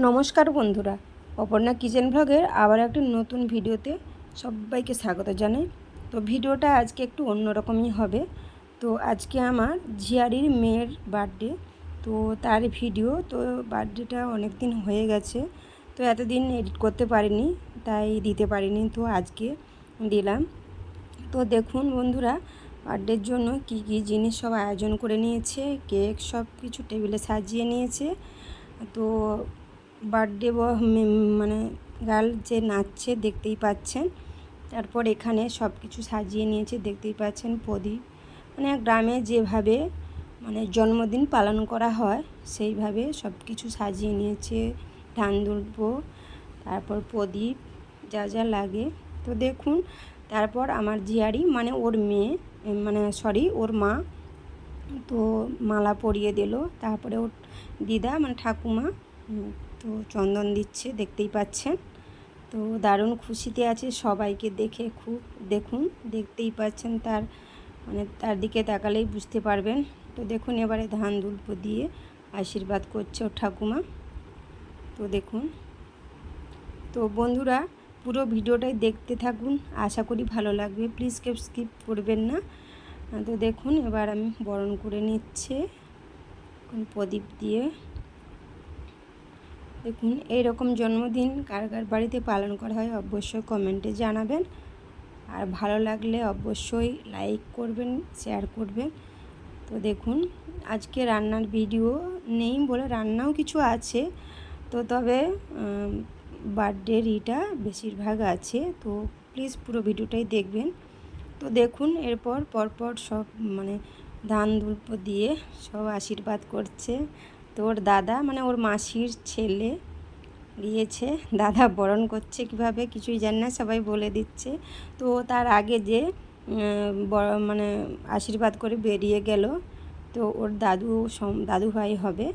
নমস্কার বন্ধুরা, অপর্ণা কিচেন ব্লগের আবার একটা নতুন ভিডিওতে সবাইকে স্বাগত জানাই। তো ভিডিওটা আজকে একটু অন্যরকমই হবে। তো আজকে আমার ঝিয়ারির মেয়ের বার্থডে, তো তার ভিডিও। তো বার্থডেটা অনেক দিন হয়ে গেছে, তো এতদিন এডিট করতে পারিনি, তাই দিতে পারিনি। তো আজকে দিলাম। তো দেখুন বন্ধুরা, বার্থডের জন্য কি কি জিনিস সব আয়োজন করে নিয়েছে, কেক সব কিছু টেবিলে সাজিয়ে নিয়েছে। তো বার্থডে মানে গার্ল যে নাচছে দেখতেই পাচ্ছেন। তারপর এখানে সব কিছু সাজিয়ে নিয়েছে দেখতেই পাচ্ছেন। প্রদীপ, মানে গ্রামে যেভাবে মানে জন্মদিন পালন করা হয় সেইভাবে সব কিছু সাজিয়ে নিয়েছে। ধান দুলবো, তারপর প্রদীপ, যা যা লাগে। তো দেখুন, তারপর আমার জিয়ারি মানে ওর মেয়ে, মানে সরি ওর মা, তো মালা পরিয়ে দিল। তারপরে ওর দিদা মানে ঠাকুমা তো চন্দন দিচ্ছে দেখতেই পাচ্ছেন। তো দারুণ খুশিতে আছে, সবাইকে দেখে খুব। দেখুন, দেখতেই পাচ্ছেন, তার মানে তার দিকে তাকালেই বুঝতে পারবেন। তো দেখুন, এবারে ধান দুল্প দিয়ে আশীর্বাদ করছে ওর ঠাকুমা। তো দেখুন, তো বন্ধুরা পুরো ভিডিওটাই দেখতে থাকুন, আশা করি ভালো লাগবে। প্লিজ কেউ স্কিপ করবেন না। তো দেখুন, এবার আমি বরণ করে নিচ্ছে প্রদীপ দিয়ে। দেখুন, এইরকম জন্মদিন কার কার বাড়িতে পালন করা হয় অবশ্যই কমেন্টে জানাবেন। আর ভালো লাগলে অবশ্যই লাইক করবেন, শেয়ার করবেন। তো দেখুন, আজকে রান্নার ভিডিও নেই বলে রান্নাও কিছু আছে, তো তবে বার্থডের ইটা বেশিরভাগ আছে। তো প্লিজ পুরো ভিডিওটাই দেখবেন। তো দেখুন, এরপর পরপর সব মানে ধান দুল্প দিয়ে সব আশীর্বাদ করছে। তো ওর দাদা মানে ওর মাসির ছেলে গিয়েছে, দাদা বরণ করছে কিভাবে কিছুই জানি না, সবাই বলে দিচ্ছে। তো তার আগে যে মানে আশীর্বাদ করে বেরিয়ে গেল, তো ওর দাদু ভাই হবে,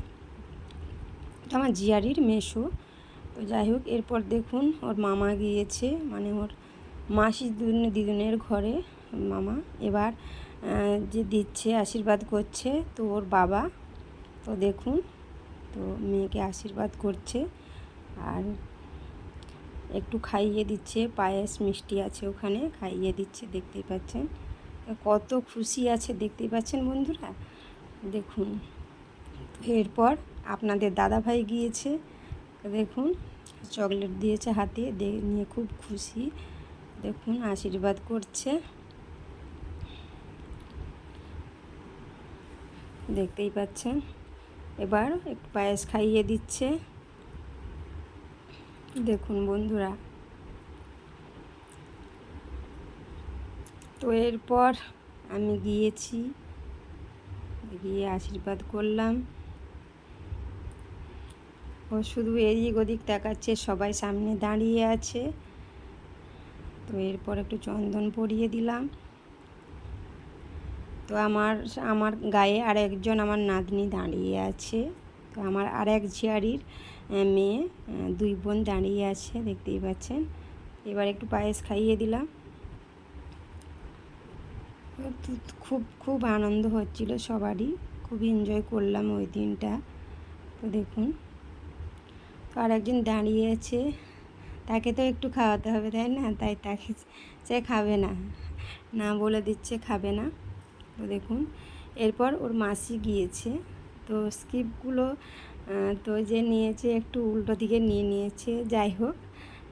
তো আমার জিয়ারির মেসো। তো যাই হোক, এরপর দেখুন ওর মামা গিয়েছে, মানে ওর মাসি দিদুনের ঘরে মামা এবার যে দিচ্ছে আশীর্বাদ করছে, তো ওর বাবা। তো দেখুন, তো মেয়েকে আশীর্বাদ করছে আর একটু খাইয়ে দিচ্ছে, পায়েস মিষ্টি আছে ওখানে, খাইয়ে দিচ্ছে দেখতেই পাচ্ছেন। কত খুশি আছে দেখতেই পাচ্ছেন বন্ধুরা। দেখুন, এরপর আপনাদের দাদাভাই গিয়েছে, দেখুন চকলেট দিয়েছে হাতে, নিয়ে খুব খুশি। দেখুন আশীর্বাদ করছে, দেখতেই পাচ্ছেন। এবার একটু পায়েস খাইয়ে দিচ্ছে। দেখুন বন্ধুরা, তো এরপর আমি গিয়েছি, গিয়ে আশীর্বাদ করলাম। ও শুধু এদিক ওদিক তাকাচ্ছে, সবাই সামনে দাঁড়িয়ে আছে। তো এরপর একটু চন্দন পরিয়ে দিলাম। তো আমার গায়ে আর একজন আমার নাতনি দাঁড়িয়ে আছে। তো আমার আর এক ঝিয়ারির মেয়ে, দুই বোন দাঁড়িয়ে আছে দেখতেই পাচ্ছেন। এবার একটু পায়েস খাইয়ে দিলাম। খুব খুব আনন্দ হচ্ছিল সবারই, খুব এনজয় করলাম ওই দিনটা। তো দেখুন, তো আর একজন দাঁড়িয়ে আছে, তাকে তো একটু খাওয়াতে হবে তাই না, তাই তাকে সে খাবে না, না বলে দিচ্ছে খাবে না। তো দেখুন, এরপর ওর মাসি গিয়েছে। তো স্কিপগুলো তো যে নিয়েছে একটু উল্টো দিকে নিয়ে নিয়েছে, যাই হোক।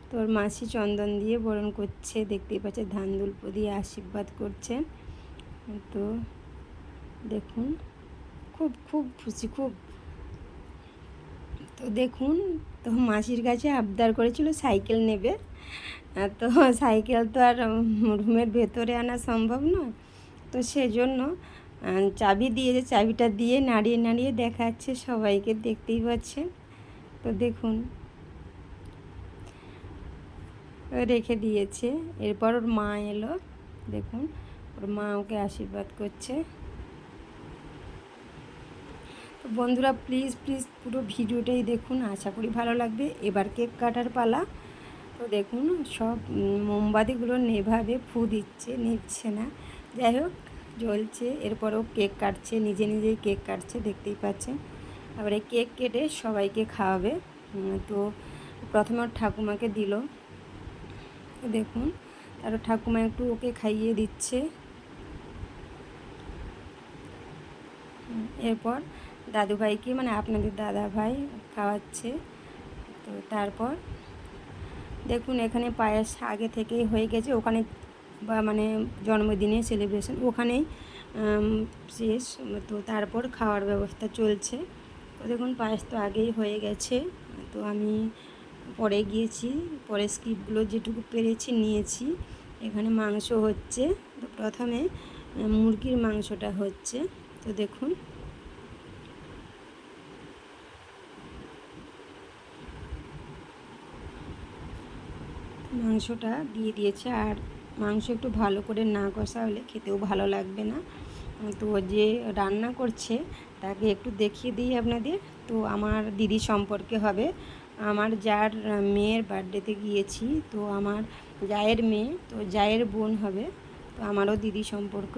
তো ওর মাসি চন্দন দিয়ে বরণ করছে দেখতেই পাচ্ছে, ধান দুল্প দিয়ে আশীর্বাদ করছেন। তো দেখুন, খুব খুব খুশি খুব। তো দেখুন, তো মাসির কাছে আবদার করেছিল সাইকেল নেবে, তো সাইকেল তো আর রুমের ভেতরে আনা সম্ভব নয়। তো সেজন্য চাবি দিয়েছে, চাবিটা দিয়ে নাড়িয়ে নাড়িয়ে দেখাচ্ছে সবাইকে দেখতেই পাচ্ছেন। তো দেখুন, রেখে দিয়েছে। এরপর ওর মা এলো, দেখুন ওর মা ওকে আশীর্বাদ করছে। তো বন্ধুরা প্লিজ প্লিজ পুরো ভিডিওটাই দেখুন, আশা করি ভালো লাগবে। এবার কেক কাটার পালা। তো দেখুন, সব মোমবাতিগুলো নেভাবে ফু দিচ্ছে, নিচ্ছে না, যাই হোক জ্বলছে। এরপরও কেক কাটছে, নিজে নিজেই কেক কাটছে দেখতেই পাচ্ছেন। এবারে কেক কেটে সবাইকে খাওয়াবে। তো প্রথমে ওর ঠাকুমাকে দিল, দেখুন। তারপর ঠাকুমা একটু ওকে খাইয়ে দিচ্ছে। এরপর দাদুভাইকে, মানে আপনাদের দাদা ভাই খাওয়াচ্ছে। তো তারপর দেখুন এখানে পায়েস আগে থেকেই হয়ে গেছে, ওখানে বা মানে জন্মদিনের সেলিব্রেশন ওখানেই শেষ। তো তারপর খাওয়ার ব্যবস্থা চলছে। তো দেখুন পায়েস তো আগেই হয়ে গেছে। তো আমি পরে গিয়েছি, পরে স্কিপগুলো যেটুকু পেরেছি নিয়েছি। এখানে মাংস হচ্ছে, তো প্রথমে মুরগির মাংসটা হচ্ছে। তো দেখুন মাংসটা দিয়ে দিয়েছে। আর মাংস একটু ভালো করে না কষা হলে খেতেও ভালো লাগবে না। তো যে রান্না করছে তাকে একটু দেখিয়ে দিই আপনাদের। তো আমার দিদি সম্পর্কে হবে, আমার যার মেয়ের বার্থডেতে গিয়েছি, তো আমার জায়ের মেয়ে, তো জায়ের বোন হবে, তো আমারও দিদি সম্পর্ক।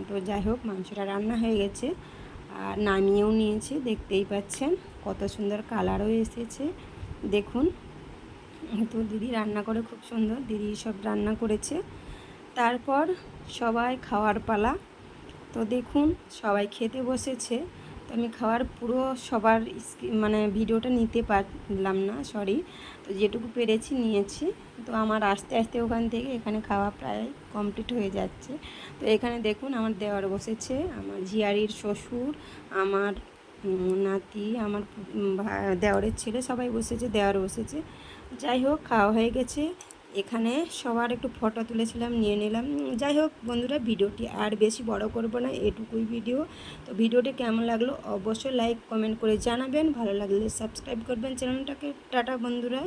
তো যাই হোক, মাংসটা রান্না হয়ে গেছে আর নামিয়েও নিয়েছি, দেখতেই পাচ্ছেন কত সুন্দর কালারও এসেছে দেখুন। তো দিদি রান্না করে খুব সুন্দর, দিদি সব রান্না করেছে। তারপর সবাই খাওয়ার পালা। তো দেখুন সবাই খেতে বসেছে। তো আমি খাওয়ার পুরো সবার মানে ভিডিওটা নিতে পারলাম না, সরি। তো যেটুকু পেরেছি নিয়েছি। তো আমার আস্তে আস্তে ওখান থেকে এখানে খাওয়া প্রায় কমপ্লিট হয়ে যাচ্ছে। তো এখানে দেখুন আমার দেওয়ার বসেছে, আমার ঝিয়ারির শ্বশুর, আমার নাতি, আমার দেওয়ারের ছেলে, সবাই বসেছে, দেওয়ার বসেছে। যাই হোক খাওয়া হয়ে গেছে। এখানে সবার একটু ফটো তুলেছিলাম, নিয়ে নিলাম। যাই হোক বন্ধুরা, ভিডিওটি আর বেশি বড় করব না, এটুকুই ভিডিও। তো ভিডিওটি কেমন লাগলো অবশ্যই লাইক কমেন্ট করে জানাবেন, ভালো লাগলে সাবস্ক্রাইব করবেন চ্যানেলটাকে। টাটা বন্ধুরা।